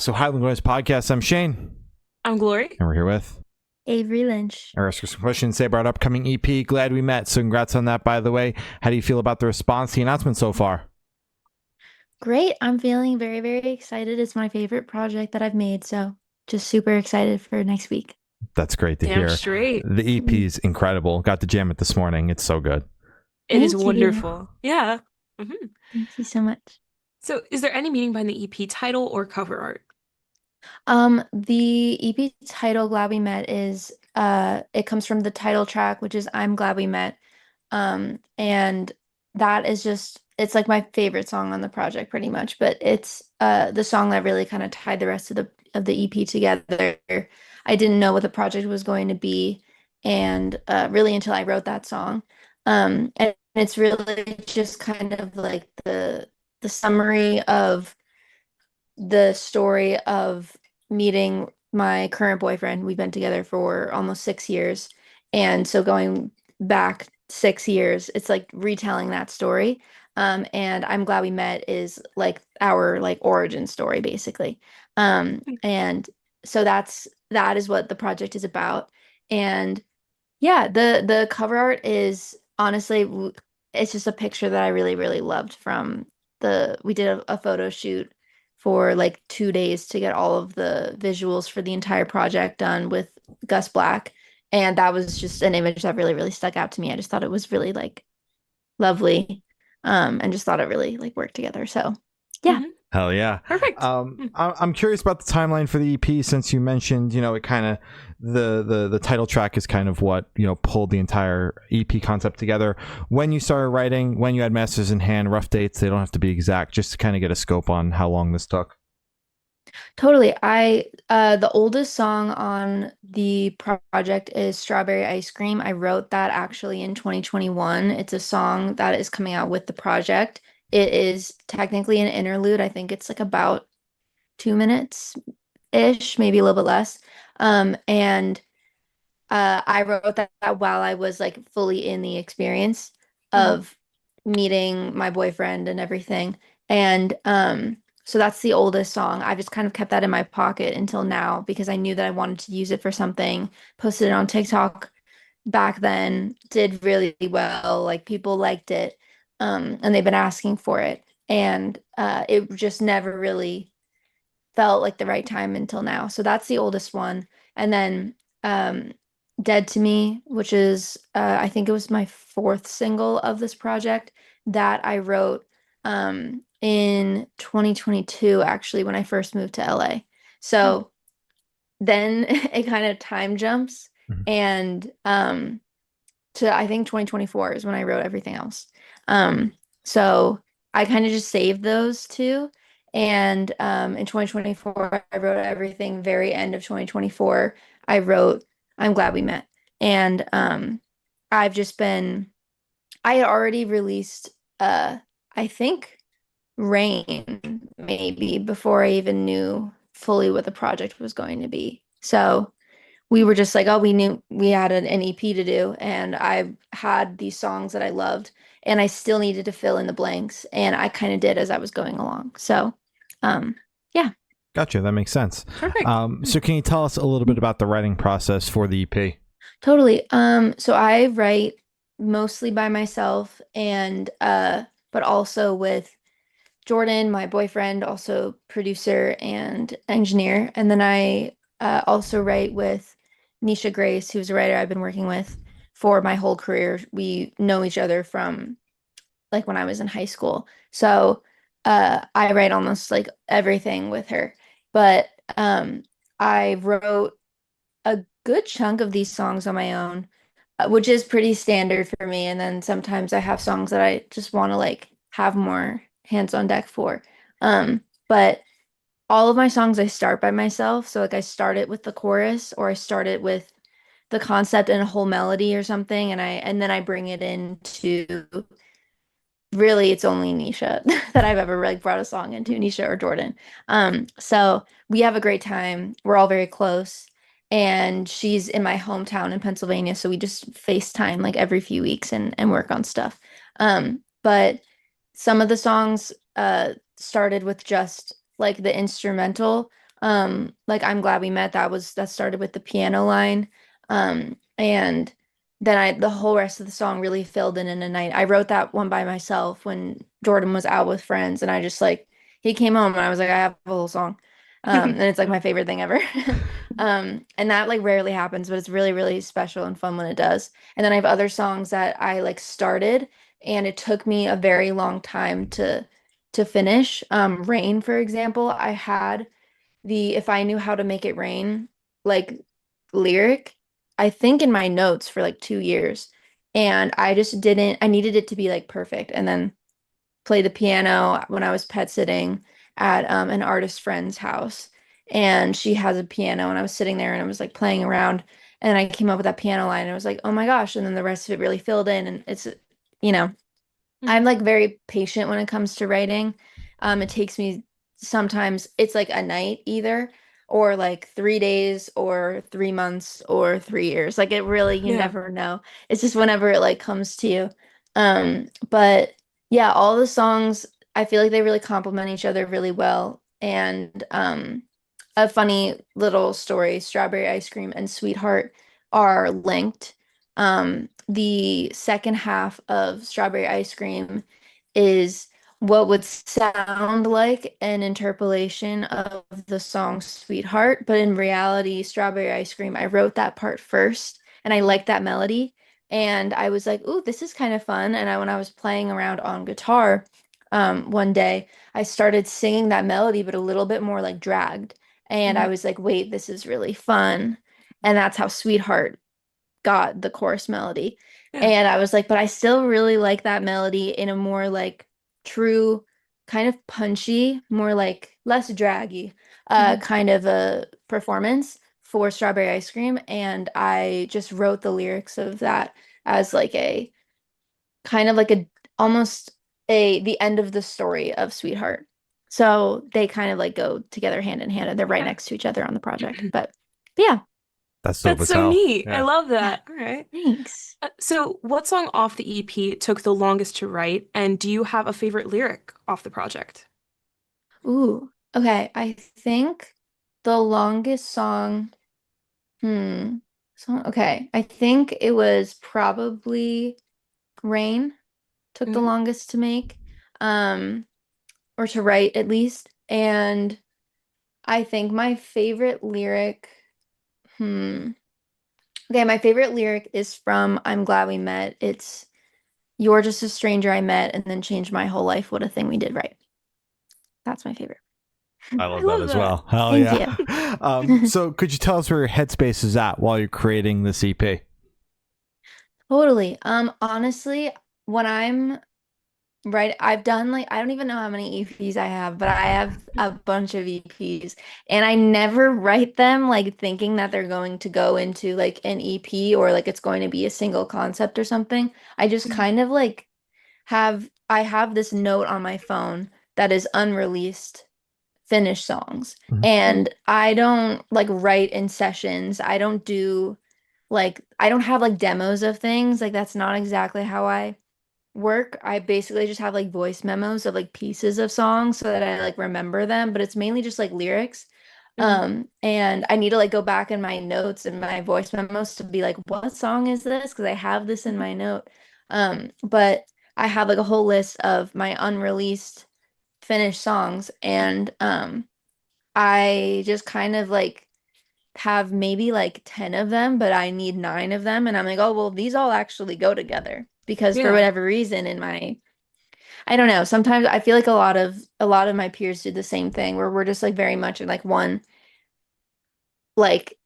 So Highland Noise Podcast, I'm Shane. I'm Glory. And we're here with Avery Lynch. our ask some questions, say about our upcoming EP, Glad We Met. So congrats on that, by the way. How do you feel about the response to the announcement so far? Great. I'm feeling very, very excited. It's my favorite project that I've made. So just super excited for next week. That's great to Damn hear. straight. The EP is incredible. Got to jam it this morning. It's so good. It is Thank you. wonderful. Yeah. Thank you so much. So, is there any meaning behind the EP title or cover art? The EP title Glad We Met is it comes from the title track, which is I'm Glad We Met. And that is just it's like my favorite song on the project pretty much, but it's the song that really kind of tied the rest of the EP together. I didn't know what the project was going to be, and really until I wrote that song. And it's really just kind of like the summary of the story of meeting my current boyfriend. We've been together for almost 6 years. And so going back 6 years, it's like retelling that story. And I'm Glad We Met is like our like origin story basically. And so that is what the project is about. And yeah, the cover art is honestly it's just a picture that I really, really loved from we did a photo shoot for like 2 days to get all of the visuals for the entire project done with Gus Black. And that was just an image that really, really stuck out to me. I just thought it was really like lovely. And just thought it really like worked together. So yeah. Mhm. Hell yeah. Perfect. I'm curious about the timeline for the EP since you mentioned, it kind of the title track is kind of what, pulled the entire EP concept together. When you started writing, when you had masters in hand, rough dates, they don't have to be exact, just to kind of get a scope on how long this took. Totally. The oldest song on the project is Strawberry Ice Cream. I wrote that actually in 2021. It's a song that is coming out with the project. It is technically an interlude. I think it's like about 2 minutes ish, maybe a little bit less. And I wrote that while I was like fully in the experience Mhm. of meeting my boyfriend and everything. And so that's the oldest song. I just kind of kept that in my pocket until now because I knew that I wanted to use it for something. Posted it on TikTok back then, did really well. Like people liked it. And they've been asking for it. And it just never really felt like the right time until now. So that's the oldest one. And then um Dead to Me, which is I think it was my fourth single of this project that I wrote in 2022 actually when I first moved to LA. Mhm. So then it kind of time jumps Mhm. and to I think 2024 is when I wrote everything else. So I kind of just saved those two. And in 2024, I wrote everything very end of 2024. I wrote I'm Glad We Met. And I've just been I had already released I think Rain maybe before I even knew fully what the project was going to be. So we were just like, oh, we knew we had an EP to do, and I had these songs that I loved, and I still needed to fill in the blanks, and I kind of did as I was going along. So, um, yeah, Gotcha. That makes sense. Perfect. So can you tell us a little bit about the writing process for the EP? totally. So I write mostly by myself, and but also with Jordan, my boyfriend, also producer and engineer, and then I also write with Nisha Grace, who's a writer I've been working with for my whole career. We know each other from like when I was in high school. So I write almost like everything with her. But I wrote a good chunk of these songs on my own, which is pretty standard for me. And then sometimes I have songs that I just want to like have more hands on deck for. But all of my songs I start by myself. So like I start it with the chorus or I start it with the concept and a whole melody or something and then I bring it into really it's only Nisha that I've ever like brought a song into, Nisha or Jordan. So we have a great time. We're all very close. And she's in my hometown in Pennsylvania, so we just FaceTime like every few weeks and work on stuff. But some of the songs started with just like the instrumental Like I'm glad we met. That started with the piano line. And then I the whole rest of the song really filled in a night. I wrote that one by myself when Jordan was out with friends, and I just like he came home and I was like, I have a whole song. And it's like my favorite thing ever. And that like rarely happens, but it's really, really special and fun when it does. And then I have other songs that I like started and it took me a very long time to finish. Rain, for example, I had the If I Knew How to Make It Rain like lyric, I think in my notes for like 2 years. And I just didn't, I needed it to be like perfect. And then play the piano when I was pet sitting at an artist friend's house. And she has a piano, and I was sitting there and I was like playing around. And I came up with that piano line, and I was like, oh my gosh. And then the rest of it really filled in. And it's, you know, I'm Mhm. like very patient when it comes to writing. It takes me sometimes it's like a night either, or like 3 days, or 3 months, or 3 years. Like it really, you Yeah. never know. It's just whenever it like comes to you. But yeah, all the songs, I feel like they really complement each other really well. And a funny little story, Strawberry Ice Cream and Sweetheart are linked. The second half of Strawberry Ice Cream is what would sound like an interpolation of the song Sweetheart, but in reality, Strawberry Ice Cream, I wrote that part first and I liked that melody. And I was like, ooh, this is kind of fun. And when I was playing around on guitar, one day, I started singing that melody, but a little bit more like dragged. And I Mhm. was like, wait, this is really fun. And that's how Sweetheart got the chorus melody. Yeah. And I was like, but I still really like that melody in a more like true, kind of punchy, more like less draggy, Mhm. kind of a performance for Strawberry Ice Cream. And I just wrote the lyrics of that as like a kind of like a almost the end of the story of Sweetheart. So they kind of like go together hand in hand and they're right Yeah. next to each other on the project. But yeah, That's dope That's as so hell. neat. I Yeah. love yeah. that. All right. Thanks. So, what song off the EP took the longest to write, and do you have a favorite lyric off the project? Ooh, okay. I think the longest song, hmm. Okay. I think it was probably Rain took the Mhm. longest to make, or to write at least. And I think my favorite lyric, hmm. Okay, my favorite lyric is from I'm Glad We Met. It's You're just a stranger I met and then changed my whole life. What a thing we did right. That's my favorite. I I love that love as that. well. Hell Thank yeah. you. So could you tell us where your headspace is at while you're creating this EP? Totally. Honestly, when I'm right, I've done like I don't even know how many EPs I have, but I have a bunch of EPs, and I never write them like thinking that they're going to go into like an EP or like it's going to be a single concept or something. I just Mhm. kind of like I have this note on my phone that is unreleased finished songs. Mhm. And I don't like write in sessions. I don't do like I don't have like demos of things. Like that's not exactly how I work. I basically just have like voice memos of like pieces of songs so that I like remember them, but it's mainly just like lyrics. Mhm. And I need to like go back in my notes and my voice memos to be like, what song is this? Because I have this in my note. But I have like a whole list of my unreleased finished songs, and I just kind of like have maybe like 10 of them, but I need 9 of them. And I'm like, oh, well, these all actually go together because for Yeah. whatever reason in I don't know, sometimes I feel like a lot of my peers do the same thing where we're just like very much in like one, like,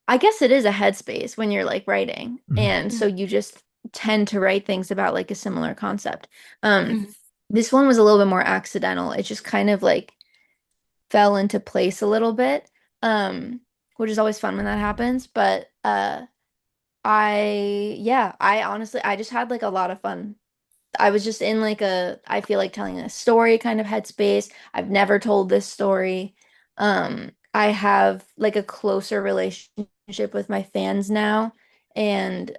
I guess it is a headspace when you're like writing. Mhm. And so Mhm. you just tend to write things about like a similar concept. Um, Mhm. this one was a little bit more accidental. It just kind of like fell into place a little bit, um, which is always fun when that happens. But yeah, I honestly, I just had like a lot of fun. I was just in like I feel like telling a story kind of headspace. I've never told this story. I have like a closer relationship with my fans now, and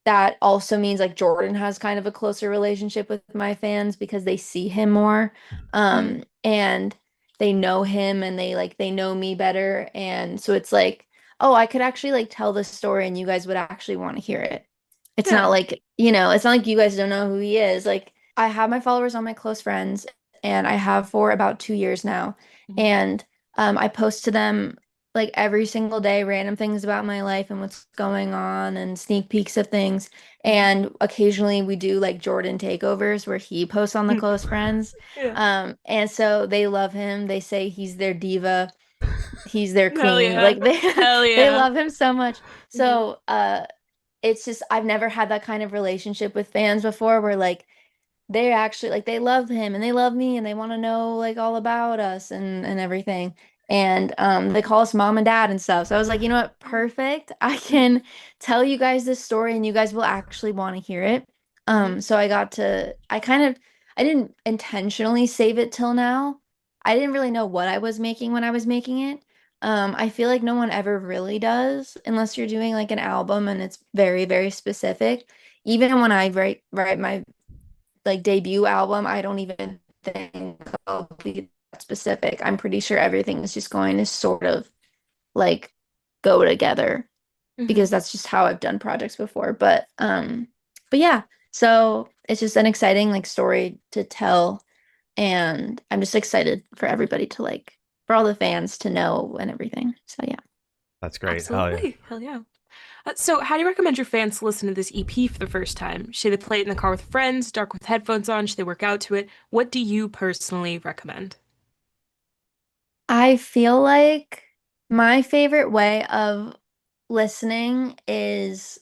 that also means like Jordan has kind of a closer relationship with my fans because they see him more. Mhm. And they know him and they know me better. And so it's like, oh, I could actually like tell this story and you guys would actually want to hear it. It's not Yeah. like, you know, it's not like you guys don't know who he is. Like I have my followers on my close friends and I have for about 2 years now. Mhm. And I post to them like every single day random things about my life and what's going on and sneak peeks of things. And occasionally we do like Jordan takeovers where he posts on the close friends. Yeah. And so they love him. They say he's their diva, he's their Hell queen. yeah. Like they Hell they yeah. love him so much. Mhm. So it's just I've never had that kind of relationship with fans before where like they actually like they love him and they love me and they want to know like all about us and everything. And they call us mom and dad and stuff. So I was like, you know what? Perfect. I can tell you guys this story and you guys will actually want to hear it. Mhm. So I didn't intentionally save it till now. I didn't really know what I was making when I was making it. I feel like no one ever really does unless you're doing like an album and it's very, very specific. Even when I write my like debut album, I don't even think I'll be that specific. I'm pretty sure everything is just going to sort of like go together because Mhm. that's just how I've done projects before. But yeah, so it's just an exciting like story to tell and I'm just excited for everybody to like for all the fans to know and everything. So yeah. That's great. Hell yeah. Absolutely. Hell yeah. So, how do you recommend your fans to listen to this EP for the first time? Should they play it in the car with friends, dark with headphones on? Should they work out to it? What do you personally recommend? I feel like my favorite way of listening is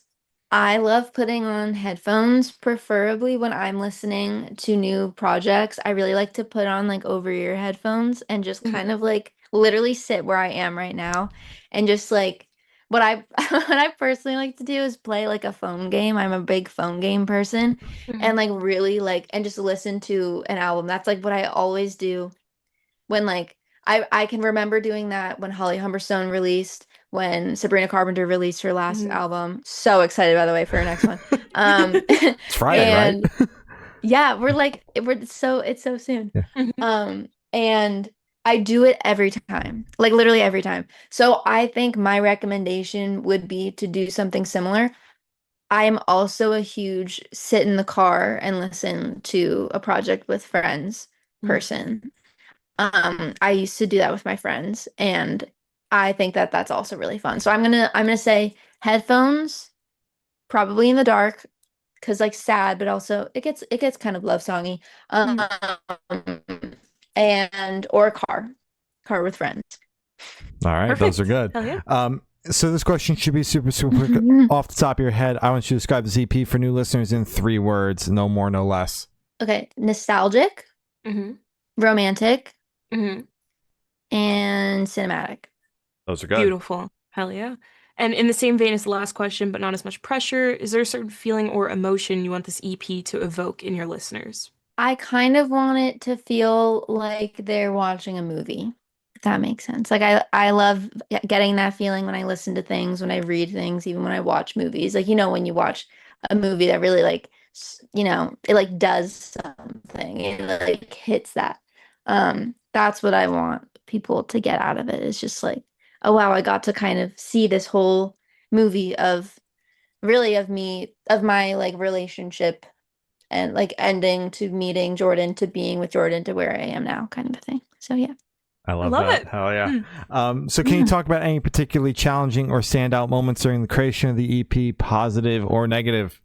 I love putting on headphones, preferably when I'm listening to new projects. I really like to put on like over-ear headphones and just Mhm. kind of like literally sit where I am right now and just like what I what I personally like to do is play like a phone game. I'm a big phone game person and Mhm. like really like and just listen to an album. That's like what I always do when like I can remember doing that when Holly Humberstone released, when Sabrina Carpenter released her last Mhm. album. So excited by the way for her next one. Um It's Friday, Yeah. right? and yeah, we're it's so soon. Yeah. Mhm. And I do it every time. Like literally every time. So I think my recommendation would be to do something similar. I am also a huge sit in the car and listen to a project with friends Mhm. person. I used to do that with my friends, and I think that that's also really fun. So I'm gonna say headphones, probably in the dark, because like sad, but also it gets kind of love songy. Mhm. Um, and or a car with friends. All right, those are Perfect. good. Hell yeah. So this question should be super, super quick. Off the top of your head, I want you to describe the EP for new listeners in 3 words, no more, no less. Okay, nostalgic, Hmm. romantic, Hmm. and cinematic. Those are good. Beautiful. Hell yeah. And in the same vein as the last question, but not as much pressure, is there a certain feeling or emotion you want this EP to evoke in your listeners? I kind of want it to feel like they're watching a movie, if that makes sense. Like I love getting that feeling when I listen to things, when I read things, even when I watch movies. Like you know when you watch a movie that really like you know, it like does something. It like hits that. That's what I want people to get out of it. It's just like, oh wow, I got to kind of see this whole movie of really of me of my like relationship and like ending to meeting Jordan to being with Jordan to where I am now, kind of a thing. So yeah. I I love love that. it. Hell yeah. Mm. So can you Yeah, talk about any particularly challenging or standout moments during the creation of the EP, positive or negative?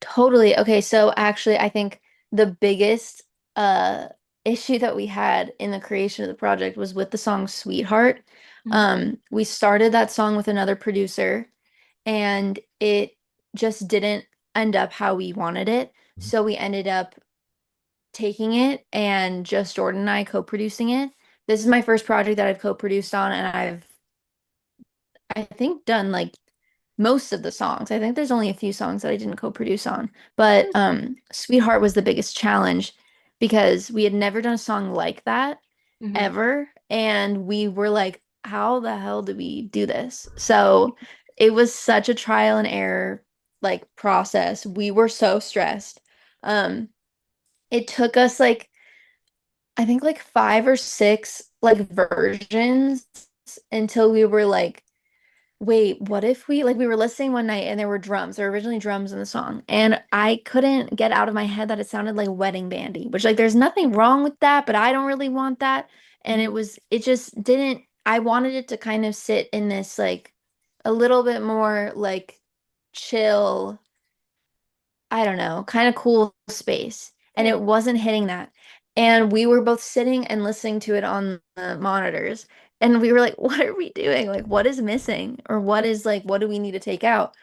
totally. Okay, so actually I think the biggest uh issue that we had in the creation of the project was with the song Sweetheart. Mhm. We started that song with another producer and it just didn't end up how we wanted it. So we ended up taking it and just Jordan and I co-producing it. This is my first project that I've co-produced on, and I think done like most of the songs. I think there's only a few songs that I didn't co-produce on. But Sweetheart was the biggest challenge because we had never done a song like that Mhm. ever. And we were like, how the hell do we do this? So it was such a trial and error like process. We were so stressed. Um, it took us like I think like 5 or 6 like versions until we were like, wait, what if we were listening one night and there were drums. There were originally drums in the song. And I couldn't get out of my head that it sounded like wedding bandy, which like there's nothing wrong with that, but I don't really want that. And it just didn't, I wanted it to kind of sit in this like a little bit more like chill, I don't know, kind of cool space. And Yeah. it wasn't hitting that. And we were both sitting and listening to it on the monitors. And we were like, what are we doing? Like, what is missing? Or what is like, what do we need to take out?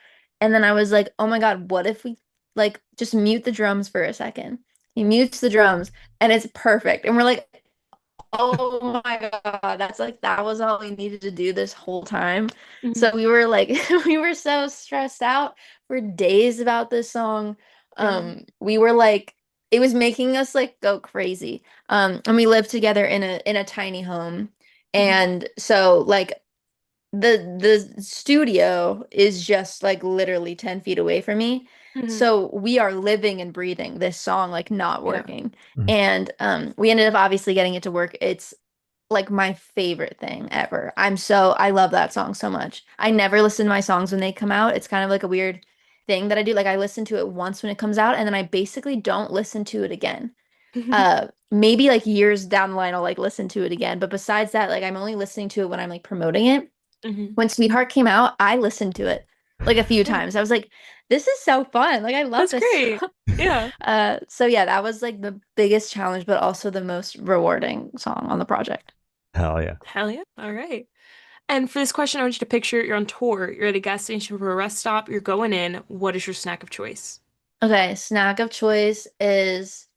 And then I was like, oh my God, what if we like just mute the drums for a second? He mutes the drums and it's perfect. And we're like, oh my God, that's like that was all we needed to do this whole time. Mhm. So we were like we were so stressed out for days about this song. Yeah. We were like it was making us like go crazy. And we lived together in a tiny home. Mhm. And so like the studio is just like literally 10 feet away from me. Mhm. So we are living and breathing this song like not Yeah. working. Mhm. And we ended up obviously getting it to work. It's like my favorite thing ever. I love that song so much. I never listen to my songs when they come out. It's kind of like a weird thing that I do. Like I listen to it once when it comes out and then I basically don't listen to it again. Maybe like years down the line I'll like listen to it again, but besides that, like I'm only listening to it when I'm like promoting it. Mhm. When Sweetheart came out, I listened to it like a few Yeah. times. I was like, this is so fun. Like I love That's this great. song. Yeah. So yeah, that was like the biggest challenge, but also the most rewarding song on the project. Hell yeah. Hell yeah. All right. And for this question, I want you to picture you're on tour, you're at a gas station for a rest stop, you're going in. What is your snack of choice? Okay, snack of choice is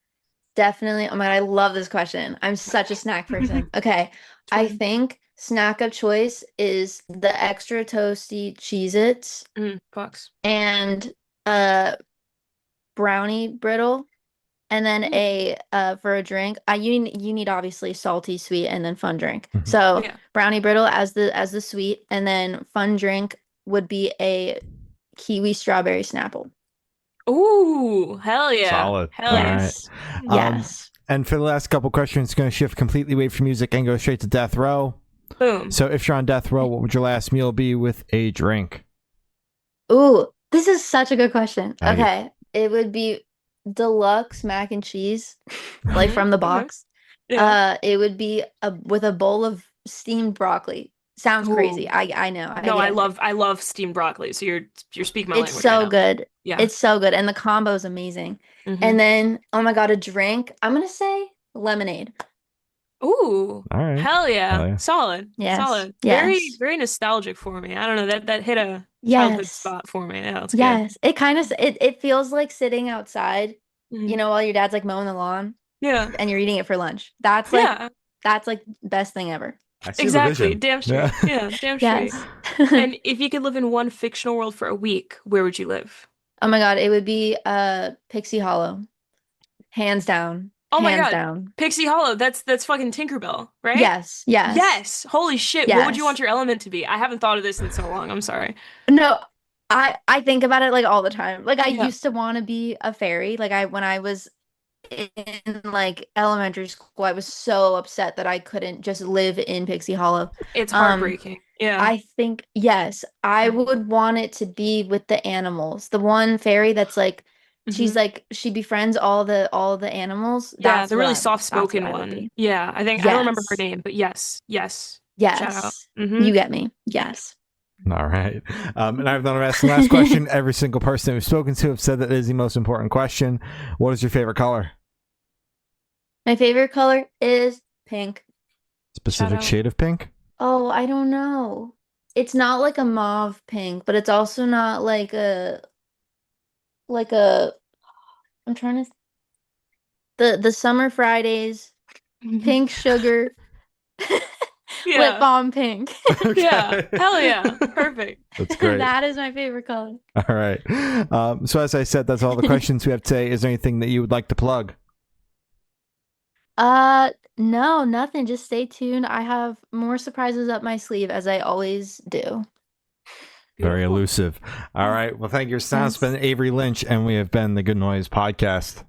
definitely, oh my God, I love this question. I'm such a snack person. Okay, I Twin. think snack of choice is the extra toasty Cheez-Its Fox. and a brownie brittle. And then Mm. a for a drink, you need obviously salty, sweet, and then fun drink. Mhm. So Yeah. brownie brittle as the sweet, and then fun drink would be a kiwi strawberry Snapple. Ooh, hell yeah. Solid. Hell All yeah. right. Yes, Um, yes. and for the last couple questions, going to shift completely away from music and go straight to death row. Boom. So if you're on death row, what would your last meal be with a drink? Ooh, this is such a good question. Thank you. Okay, it would be deluxe mac and cheese, like Mhm. from the Okay. box. Yeah. It would be with a bowl of steamed broccoli. Sounds crazy. Ooh. I know. I No, get it. I love steamed broccoli. So you're speaking my It's language right so now. good. Yeah. It's so good. And the combo is amazing. Hmm. And then, oh my God, a drink. I'm gonna say lemonade. Ooh. All right. Hell yeah. Hell yeah. Solid. Yes. Solid. Very, Yes. very nostalgic for me. I don't know, that hit a childhood Yes. spot for me. Yeah, that's good. Yes. It kind of it feels like sitting outside, Mhm. while your dad's like mowing the lawn Yeah. and you're eating it for lunch. Yeah. That's like best thing ever. I see the Exactly. vision. Damn Yeah. straight. Yeah, damn straight. Yes. And if you could live in one fictional world for a week, where would you live? Oh my God, it would be Pixie Hollow. Hands down. Oh my Hands God. down. Pixie Hollow. That's fucking Tinkerbell, right? Yes. Yes. Yes. Holy shit. What would you want Yes. your element to be? I haven't thought of this in so long. I'm sorry. No, I think about it like all the time. Like I Yeah. used to want to be a fairy. Like I when I was in like elementary school, I was so upset that I couldn't just live in Pixie Hollow. It's Um, heartbreaking. Yeah. I think yes, I Mhm. would want it to be with the animals. The one fairy that's like Mhm. she befriends all the animals. Yeah, the really That's what soft-spoken I would one. be. Yeah, I don't remember her Yes. name, but yes. Yes. Shout out. Yes. Mm-hmm. You get me. Yes. All right. And I've done asked the last question. Every single person we've spoken to have said that it is the most important question. What is your favorite color? My favorite color is pink. Specific out. shade of pink? Oh, I don't know. It's not like a mauve pink, but it's also not like a I'm trying to the Summer Fridays pink sugar lip Yeah. balm pink. Yeah. Okay. Hell yeah. Perfect. That's great. That is my favorite color. All right. So as I said, that's all the questions we have today. Is there anything that you would like to plug? No, nothing. Just stay tuned. I have more surprises up my sleeve as I always do. Very Beautiful. elusive. All right. Well, thank you. It's Yes. been Avery Lynch, and we have been the Good Noise Podcast.